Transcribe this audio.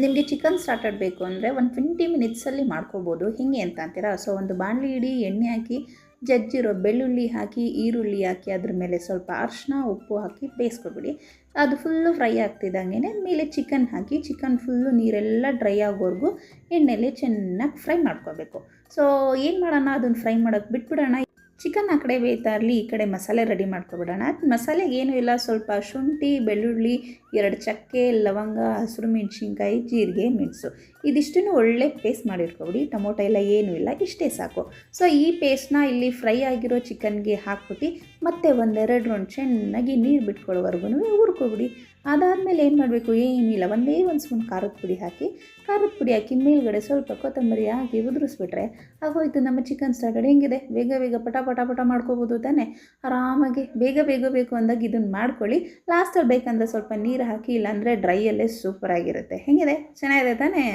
ನಿಮಗೆ chicken starter ಬೇಕು ಅಂದರೆ ಒಂದು 20 ಮಿನಿಟ್ಸಲ್ಲಿ ಮಾಡ್ಕೋಬೋದು. ಹೇಗೆ ಅಂತ ಅಂತೀರಾ? ಸೊ ಒಂದು ಬಾಣಲಿ ಇಡಿ, ಎಣ್ಣೆ ಹಾಕಿ, ಜಜ್ಜಿರೋ ಬೆಳ್ಳುಳ್ಳಿ ಹಾಕಿ, ಈರುಳ್ಳಿ ಹಾಕಿ, ಅದ್ರ ಮೇಲೆ ಸ್ವಲ್ಪ ಅರಿಶಿನ ಉಪ್ಪು ಹಾಕಿ ಬೇಯಿಸ್ಕೊಬಿಡಿ. ಅದು ಫುಲ್ಲು ಫ್ರೈ ಆಗ್ತಿದ್ದಂಗೆ ಮೇಲೆ ಚಿಕನ್ ಹಾಕಿ, ಚಿಕನ್ ಫುಲ್ಲು ನೀರೆಲ್ಲ ಡ್ರೈ ಆಗೋವರೆಗೂ ಎಣ್ಣೆಯಲ್ಲಿ ಚೆನ್ನಾಗಿ ಫ್ರೈ ಮಾಡ್ಕೋಬೇಕು. ಸೊ ಏನು ಮಾಡೋಣ, ಅದನ್ನು ಫ್ರೈ ಮಾಡೋಕ್ಕೆ ಬಿಟ್ಬಿಡೋಣ. ಚಿಕನ್ ಆ ಕಡೆ ಬೇಯ್ತಾ ಇರಲಿ, ಈ ಕಡೆ ಮಸಾಲೆ ರೆಡಿ ಮಾಡ್ಕೊಬಿಡೋಣ. ಮಸಾಲೆಗೆ ಏನೂ ಇಲ್ಲ, ಸ್ವಲ್ಪ ಶುಂಠಿ, ಬೆಳ್ಳುಳ್ಳಿ, 2 ಚಕ್ಕೆ, ಲವಂಗ, ಹಸಿರು ಮೆಣಸಿನ್ಕಾಯಿ, ಜೀರಿಗೆ, ಮೆಣಸು ಇದಿಷ್ಟನ್ನು ಒಳ್ಳೆ ಪೇಸ್ಟ್ ಮಾಡಿಟ್ಕೊಬಿಡಿ. ಟೊಮೊಟೊ ಎಲ್ಲ ಏನೂ ಇಲ್ಲ, ಇಷ್ಟೇ ಸಾಕು. ಸೊ ಈ ಪೇಸ್ಟ್ನ ಇಲ್ಲಿ ಫ್ರೈ ಆಗಿರೋ ಚಿಕನ್ಗೆ ಹಾಕ್ಬಿಟ್ಟು ಮತ್ತೆ 1-2 ರೌಂಡ್ ಚೆನ್ನಾಗಿ ನೀರು ಬಿಟ್ಕೊಳ್ಳೋವರೆಗೂ ಹುರ್ಕೊಬಿಡಿ. ಅದಾದಮೇಲೆ ಏನು ಮಾಡಬೇಕು, ಏನಿಲ್ಲ, ಒಂದೇ ಒಂದು ಸ್ಪೂನ್ ಖಾರದ ಪುಡಿ ಹಾಕಿ ಮೇಲ್ಗಡೆ ಸ್ವಲ್ಪ ಕೊತ್ತಂಬರಿ ಹಾಕಿ ಉದುರಿಸ್ಬಿಟ್ರೆ ಆಗೋಯ್ತು ನಮ್ಮ ಚಿಕನ್ ಸ್ಟಾರ್ಟರ್. ಹೆಂಗಿದೆ, ಬೇಗ ಬೇಗ ಪಟ ಪಟ ಪಟ ಮಾಡ್ಕೋಬೋದು ತಾನೆ. ಆರಾಮಾಗಿ ಬೇಗ ಬೇಕು ಅಂದಾಗ ಇದನ್ನು ಮಾಡ್ಕೊಳ್ಳಿ. ಲಾಸ್ಟಲ್ಲಿ ಬೇಕಂದರೆ ಸ್ವಲ್ಪ ನೀರು ಹಾಕಿ, ಇಲ್ಲಾಂದರೆ ಡ್ರೈಯಲ್ಲೇ ಸೂಪರಾಗಿರುತ್ತೆ. ಹೆಂಗಿದೆ, ಚೆನ್ನಾಗಿದೆ ತಾನೇ?